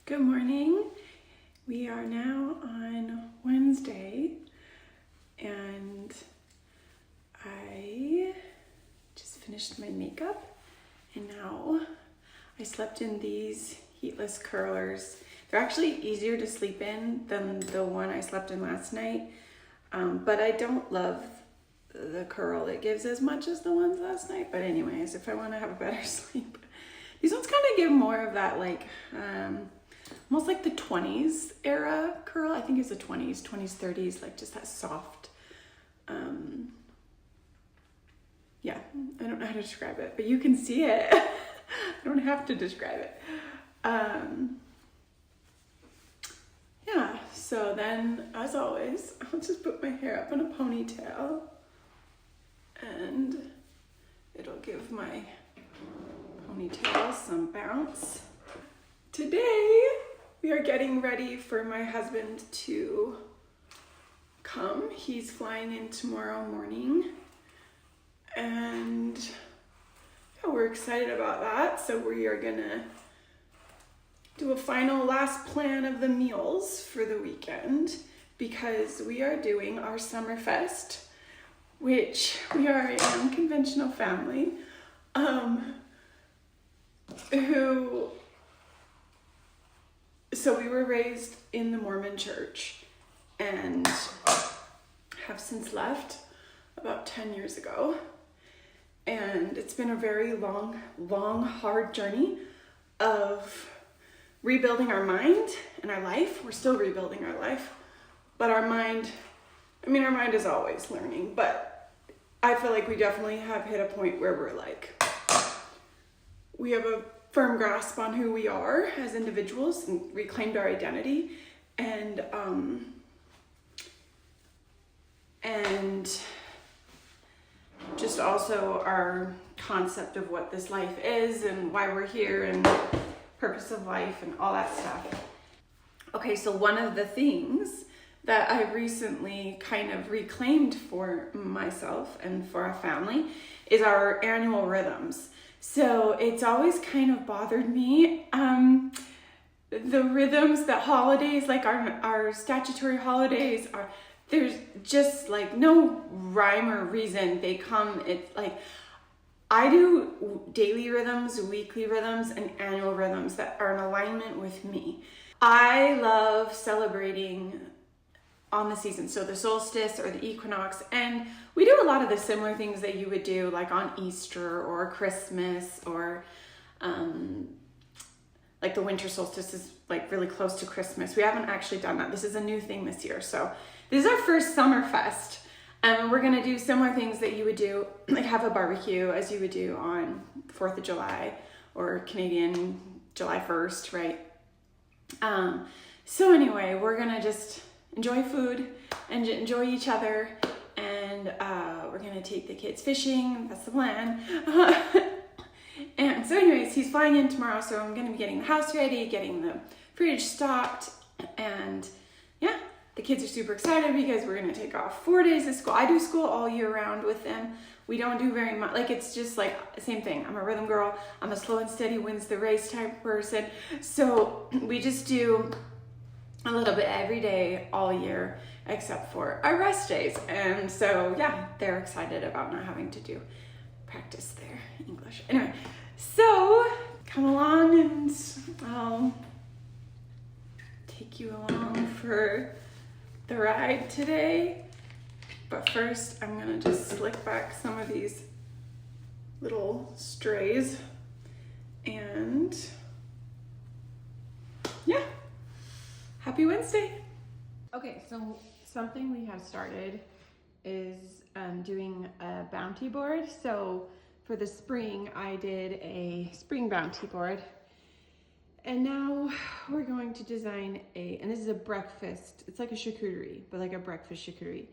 Good morning. We are now on Wednesday and I just finished my makeup and now I slept in these heatless curlers. They're actually easier to sleep in than the one I slept in last night, but I don't love the curl it gives as much as the ones last night. But anyways, if I want to have a better sleep, these ones kind of give more of that almost like the 20s era curl. I think it's the 20s, 30s, like just that soft, yeah, I don't know how to describe it, but you can see it. I don't have to describe it. Yeah, so then as always, I'll just put my hair up in a ponytail and it'll give my ponytail some bounce. Today, we are getting ready for my husband to come. He's flying in tomorrow morning and yeah, we're excited about that. So we are gonna do a final last plan of the meals for the weekend because we are doing our summer fest, which we are a unconventional family so we were raised in the Mormon church and have since left about 10 years ago. And it's been a very long, hard journey of rebuilding our mind and our life. We're still rebuilding our life, but our mind is always learning, but I feel like we definitely have hit a point where we're like, we have a firm grasp on who we are as individuals and reclaimed our identity and just also our concept of what this life is and why we're here and purpose of life and all that stuff. Okay, so one of the things that I recently kind of reclaimed for myself and for our family is our annual rhythms. So it's always kind of bothered me. The rhythms that holidays, like our statutory holidays are, there's just like no rhyme or reason. They come, it's like, I do daily rhythms, weekly rhythms, and annual rhythms that are in alignment with me. I love celebrating on the season, so the solstice or the equinox, and we do a lot of the similar things that you would do like on Easter or Christmas or like the winter solstice is like really close to Christmas. We haven't actually done that. This is a new thing this year. So this is our first summer fest. And we're gonna do similar things that you would do, like have a barbecue as you would do on 4th of July or Canadian July 1st, right? So anyway, we're gonna just enjoy food and enjoy each other. And we're gonna take the kids fishing, that's the plan. And so anyways, he's flying in tomorrow, so I'm gonna be getting the house ready, getting the fridge stocked, and yeah, the kids are super excited because we're gonna take off 4 days of school. I do school all year round with them. We don't do very much, like it's just like the same thing. I'm a rhythm girl, I'm a slow and steady wins the race type person. So we just do a little bit every day all year except for our rest days. And so yeah, they're excited about not having to do practice their English. Anyway, so come along and I'll take you along for the ride today. But first I'm gonna just slick back some of these little strays and yeah, happy Wednesday. Okay, so something we have started is doing a bounty board. So for the spring, I did a spring bounty board. And now we're going to design and this is a breakfast, it's like a charcuterie, but like a breakfast charcuterie.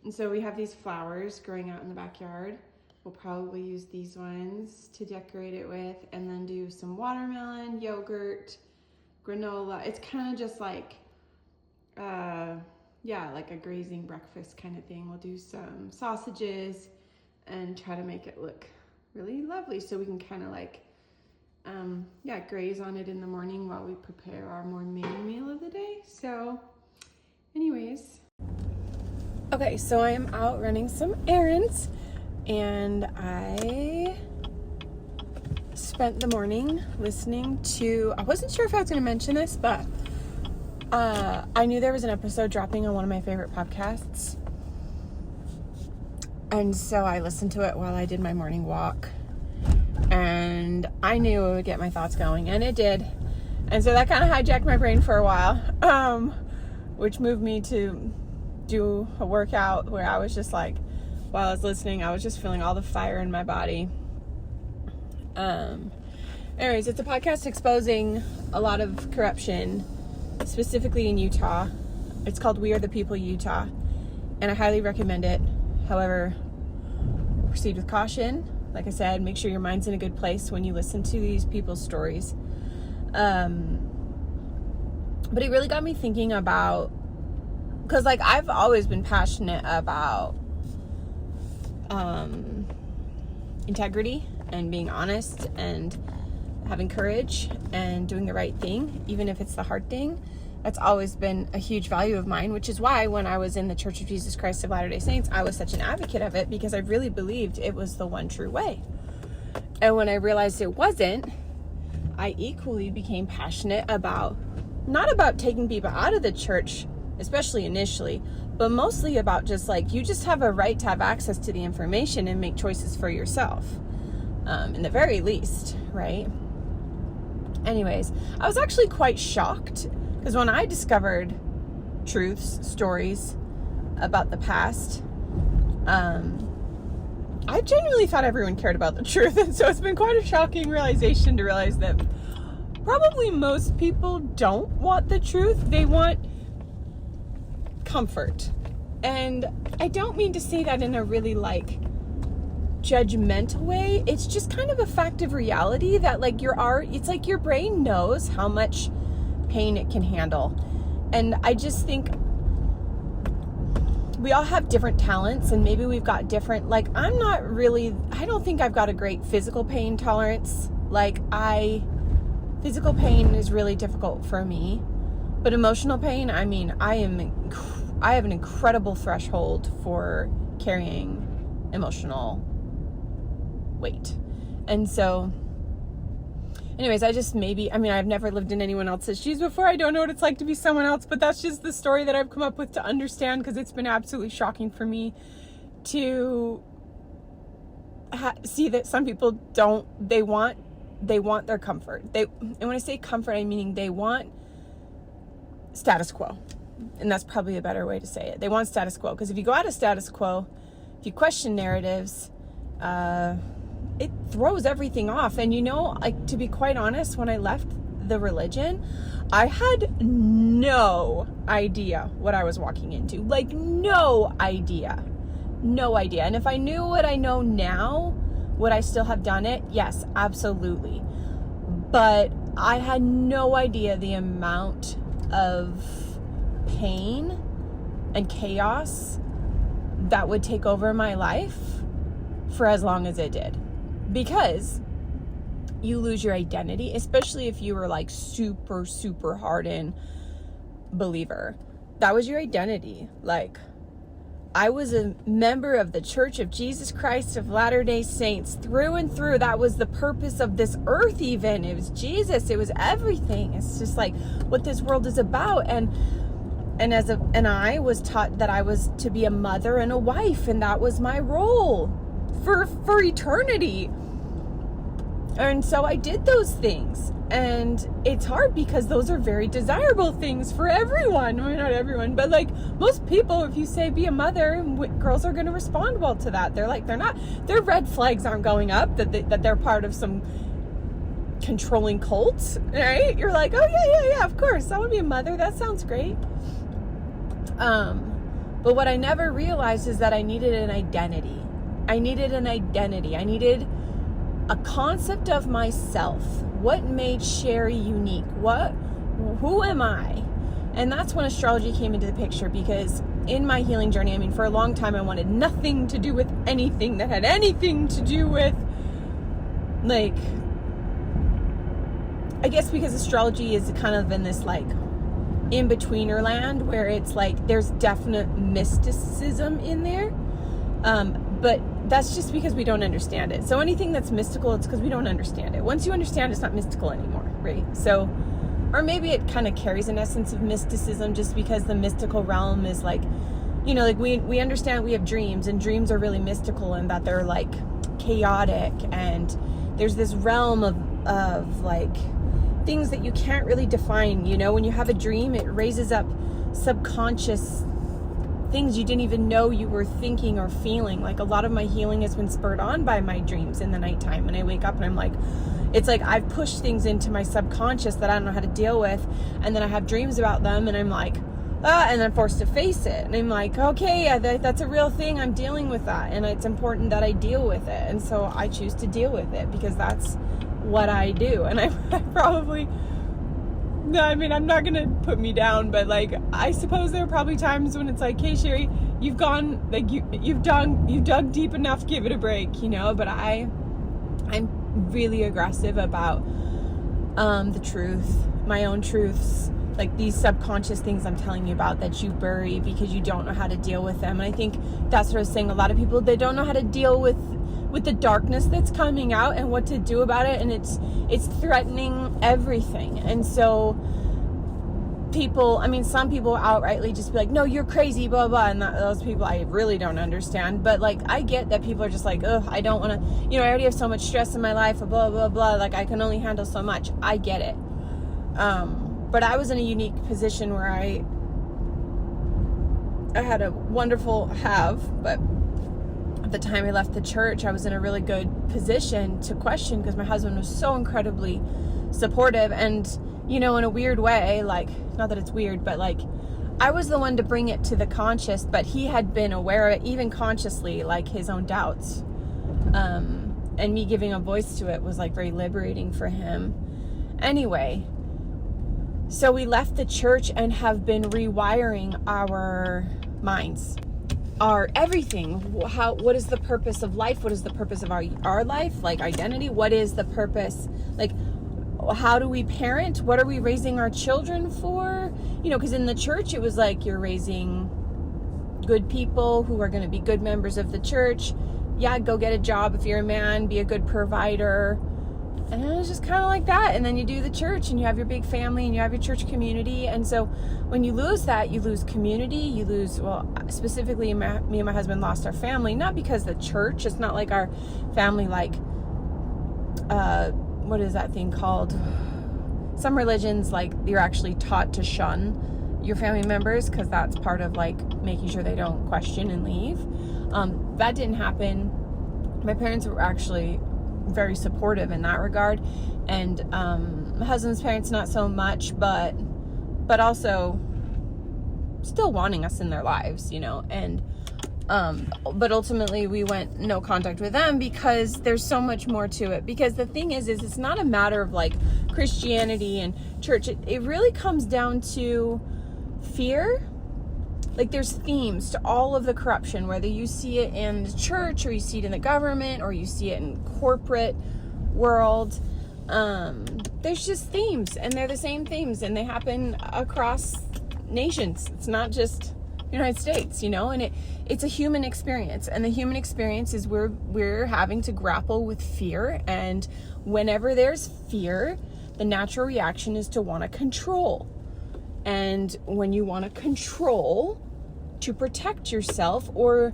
And so we have these flowers growing out in the backyard. We'll probably use these ones to decorate it with and then do some watermelon, yogurt, granola. It's kind of just like, yeah, like a grazing breakfast kind of thing. We'll do some sausages and try to make it look really lovely so we can kind of like graze on it in the morning while we prepare our more main meal of the day. So anyways. Okay, so I am out running some errands, and I spent the morning listening to, I wasn't sure if I was going to mention this, but I knew there was an episode dropping on one of my favorite podcasts. And so I listened to it while I did my morning walk. And I knew it would get my thoughts going, and it did. And so that kind of hijacked my brain for a while, which moved me to do a workout where I was just like, while I was listening, I was just feeling all the fire in my body. Anyways, it's a podcast exposing a lot of corruption, specifically in Utah. It's called We Are the People Utah, and I highly recommend it. However, proceed with caution. Like I said, make sure your mind's in a good place when you listen to these people's stories. But it really got me thinking about, because like I've always been passionate about integrity and being honest and having courage and doing the right thing, even if it's the hard thing. That's always been a huge value of mine, which is why when I was in the Church of Jesus Christ of Latter-day Saints, I was such an advocate of it, because I really believed it was the one true way. And when I realized it wasn't, I equally became passionate about, not about taking people out of the church, especially initially, but mostly about just like, you just have a right to have access to the information and make choices for yourself, in the very least, right? Anyways, I was actually quite shocked, because when I discovered truths, stories about the past, I genuinely thought everyone cared about the truth. And so it's been quite a shocking realization to realize that probably most people don't want the truth. They want comfort. And I don't mean to say that in a really like judgmental way. It's just kind of a fact of reality that like it's like your brain knows how much pain it can handle. And I just think we all have different talents, and maybe we've got different, like I don't think I've got a great physical pain tolerance. Physical pain is really difficult for me, but emotional pain, I mean, I have an incredible threshold for carrying emotional weight. And so anyways, I've never lived in anyone else's shoes before. I don't know what it's like to be someone else, but that's just the story that I've come up with to understand, because it's been absolutely shocking for me to see that some people they want their comfort. And when I say comfort, I mean they want status quo. And that's probably a better way to say it. They want status quo, because if you go out of status quo, if you question narratives, it throws everything off. And like, to be quite honest, when I left the religion, I had no idea what I was walking into. Like, no idea. And if I knew what I know now, would I still have done it? Yes, absolutely. But I had no idea the amount of pain and chaos that would take over my life for as long as it did. Because you lose your identity, especially if you were like super, super hardened believer. That was your identity. Like, I was a member of the Church of Jesus Christ of Latter-day Saints through and through. That was the purpose of this earth even. It was Jesus. It was everything. It's just like what this world is about. And I was taught that I was to be a mother and a wife, and that was my role for eternity. And so I did those things, and it's hard because those are very desirable things for everyone. I mean, not everyone, but like most people, if you say be a mother, girls are going to respond well to that. Their red flags aren't going up that they're part of some controlling cult, right? You're like, oh yeah, of course, I want to be a mother. That sounds great. But what I never realized is that I needed an identity. I needed a concept of myself. What made Sherry unique? Who am I? And that's when astrology came into the picture, because in my healing journey, I mean, for a long time, I wanted nothing to do with anything that had anything to do with like I guess because astrology is kind of in this like in-betweener land where it's like there's definite mysticism in there, but that's just because we don't understand it. So anything that's mystical, it's because we don't understand it. Once you understand, it's not mystical anymore, right? So, or maybe it kind of carries an essence of mysticism just because the mystical realm is like, you know, like we understand we have dreams, and dreams are really mystical in that they're like chaotic, and there's this realm of like things that you can't really define. You know, when you have a dream, it raises up subconscious things you didn't even know you were thinking or feeling. Like a lot of my healing has been spurred on by my dreams in the nighttime, and I wake up and I'm like, it's like I've pushed things into my subconscious that I don't know how to deal with, and then I have dreams about them, and I'm like, and I'm forced to face it, and I'm like, okay, that's a real thing, I'm dealing with that, and it's important that I deal with it, and so I choose to deal with it because that's what I do. And I probably, no, I mean, I'm not gonna put me down, but like, I suppose there are probably times when it's like, hey Sherry, you've gone, like you've dug deep enough, give it a break, you know. But I'm really aggressive about the truth, my own truths, like these subconscious things I'm telling you about that you bury because you don't know how to deal with them. And I think that's what I was saying. A lot of people, they don't know how to deal with the darkness that's coming out and what to do about it, and it's threatening everything. And so people, I mean, some people outrightly just be like, no, you're crazy, blah blah, and those people I really don't understand. But like, I get that people are just like, ugh, I don't want to, you know, I already have so much stress in my life, blah blah blah, like I can only handle so much. I get it. But I was in a unique position where I had a wonderful but at the time I left the church, I was in a really good position to question, because my husband was so incredibly supportive, and, you know, in a weird way, like, not that it's weird, but like, I was the one to bring it to the conscious, but he had been aware of it, even consciously, like his own doubts. And me giving a voice to it was like very liberating for him. Anyway, so we left the church and have been rewiring our minds, our everything. What is the purpose of life? What is the purpose of our life? Like identity. What is the purpose? Like, how do we parent? What are we raising our children for? You know, because in the church it was like you're raising good people who are going to be good members of the church. Yeah, go get a job if you're a man, be a good provider. And it was just kind of like that. And then you do the church and you have your big family and you have your church community. And so when you lose that, you lose community, you lose, well, specifically me and my husband lost our family, not because the church, it's not like our family, like, what is that thing called? Some religions, like, you're actually taught to shun your family members because that's part of like making sure they don't question and leave. That didn't happen. My parents were actually very supportive in that regard, and my husband's parents not so much, but also still wanting us in their lives, you know. And but ultimately we went no contact with them because there's so much more to it. Because the thing is it's not a matter of like Christianity and church. It really comes down to fear. Like, there's themes to all of the corruption, whether you see it in the church or you see it in the government or you see it in corporate world. There's just themes, and they're the same themes, and they happen across nations. It's not just the United States, you know. And it's a human experience, and the human experience is we're having to grapple with fear. And whenever there's fear, the natural reaction is to want to control. And when you want to control to protect yourself or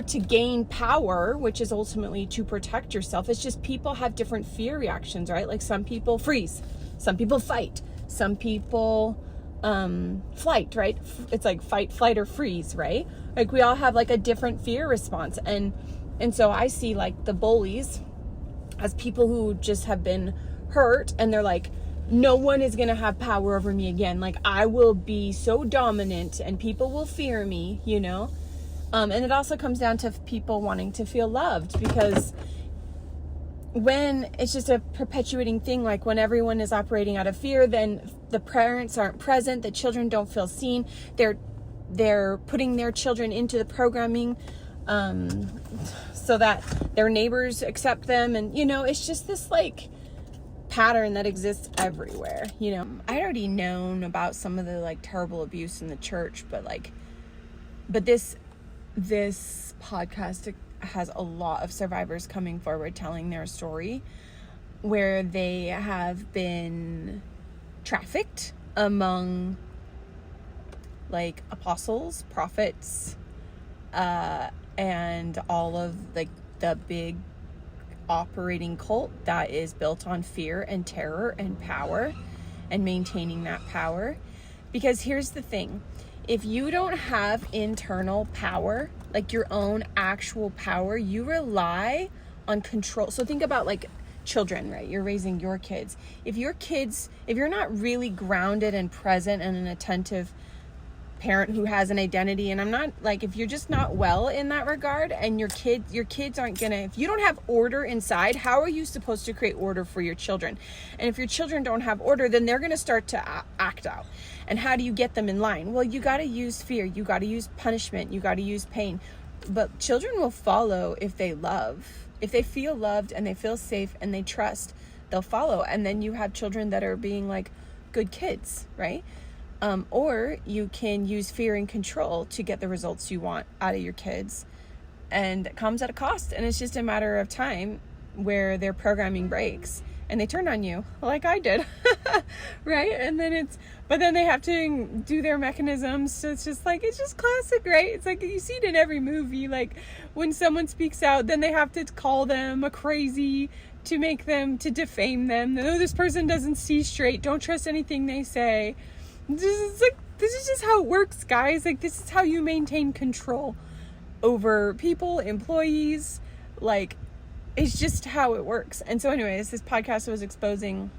to gain power, which is ultimately to protect yourself, it's just people have different fear reactions, right? Like, some people freeze, some people fight, some people flight, right? It's like fight, flight, or freeze, right? Like, we all have like a different fear response. And so I see like the bullies as people who just have been hurt, and they're like, no one is going to have power over me again. Like, I will be so dominant and people will fear me, you know? And it also comes down to people wanting to feel loved, because when it's just a perpetuating thing, like when everyone is operating out of fear, then the parents aren't present, the children don't feel seen. They're putting their children into the programming so that their neighbors accept them. And, you know, it's just this like pattern that exists everywhere. You know, I'd already known about some of the like terrible abuse in the church, but this podcast has a lot of survivors coming forward telling their story where they have been trafficked among like apostles, prophets, and all of like the big operating cult that is built on fear and terror and power and maintaining that power. Because here's the thing, if you don't have internal power, like your own actual power, you rely on control. So think about like children, right? You're raising your kids. If you're not really grounded and present and an attentive parent who has an identity, and I'm not like, if you're just not well in that regard, and your kids aren't gonna, if you don't have order inside, how are you supposed to create order for your children? And if your children don't have order, then they're gonna start to act out. And how do you get them in line? Well, you got to use fear, you got to use punishment, you got to use pain. But children will follow if they love. If they feel loved and they feel safe and they trust, they'll follow. And then you have children that are being like good kids, right? Or you can use fear and control to get the results you want out of your kids. And it comes at a cost. And it's just a matter of time where their programming breaks and they turn on you like I did, right? And then but then they have to do their mechanisms. So it's just classic, right? It's like you see it in every movie. Like when someone speaks out, then they have to call them a crazy to defame them. No, this person doesn't see straight. Don't trust anything they say. This is just how it works, guys. Like, this is how you maintain control over people, employees. Like, it's just how it works. And so anyways, this podcast was exposing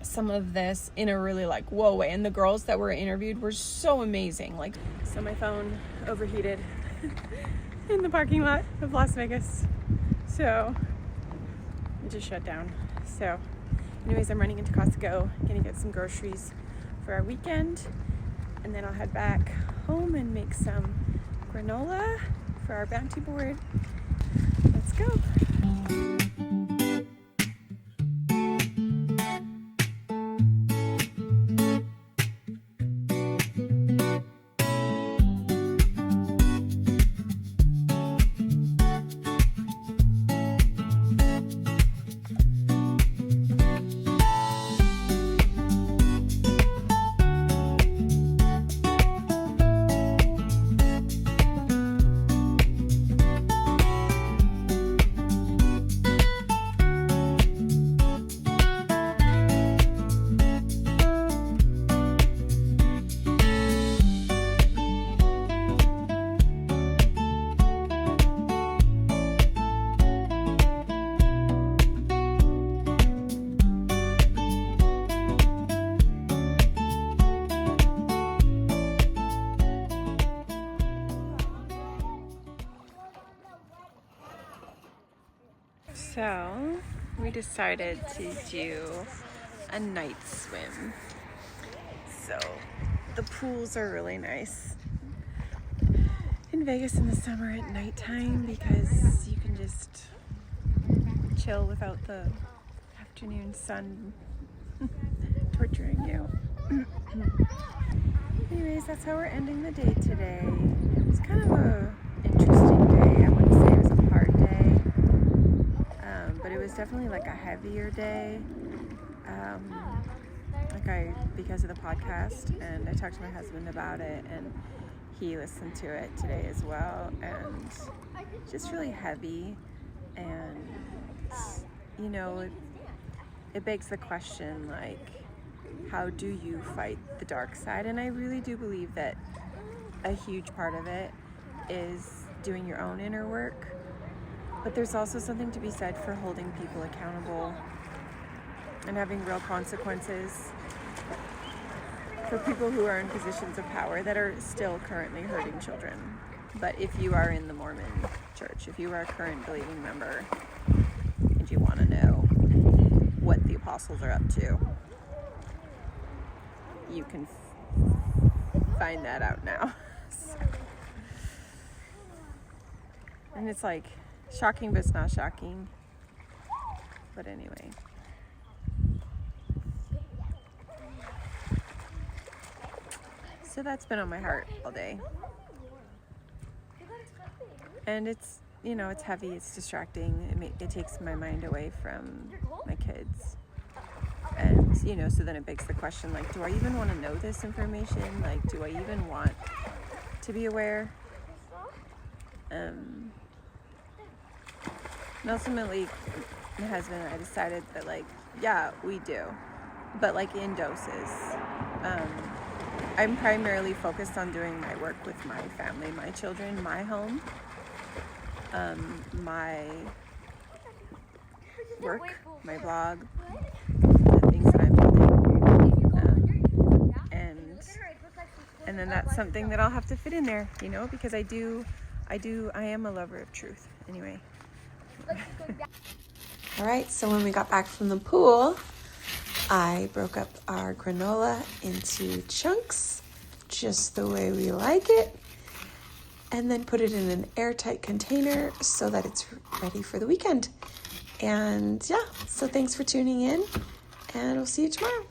some of this in a really like whoa way. And the girls that were interviewed were so amazing. Like, so my phone overheated in the parking lot of Las Vegas. So it just shut down. So anyways, I'm running into Costco, gonna get some groceries for our weekend, and then I'll head back home and make some granola for our bounty board. Let's go. So we decided to do a night swim. So the pools are really nice in Vegas in the summer at nighttime because you can just chill without the afternoon sun torturing you. Anyways, that's how we're ending the day today. It's kind of a interesting day. I wouldn't say it was a hard day. But it was definitely like a heavier day, because of the podcast, and I talked to my husband about it, and he listened to it today as well, and just really heavy, and you know, it begs the question, like, how do you fight the dark side? And I really do believe that a huge part of it is doing your own inner work. But there's also something to be said for holding people accountable and having real consequences for people who are in positions of power that are still currently hurting children. But if you are in the Mormon church, if you are a current believing member, and you want to know what the apostles are up to, you can find that out now. And it's like shocking, but it's not shocking. But anyway. So that's been on my heart all day. And it's, you know, it's heavy, it's distracting. It takes my mind away from my kids. And, you know, so then it begs the question, like, do I even want to know this information? Like, do I even want to be aware? And ultimately, my husband and I decided that, like, yeah, we do, but like in doses. I'm primarily focused on doing my work with my family, my children, my home, my work, my blog, the things that I'm building, and then that's something that I'll have to fit in there, you know, because I am a lover of truth. Anyway. All right, so when we got back from the pool, I broke up our granola into chunks, just the way we like it, and then put it in an airtight container so that it's ready for the weekend. And yeah, so thanks for tuning in, and we'll see you tomorrow.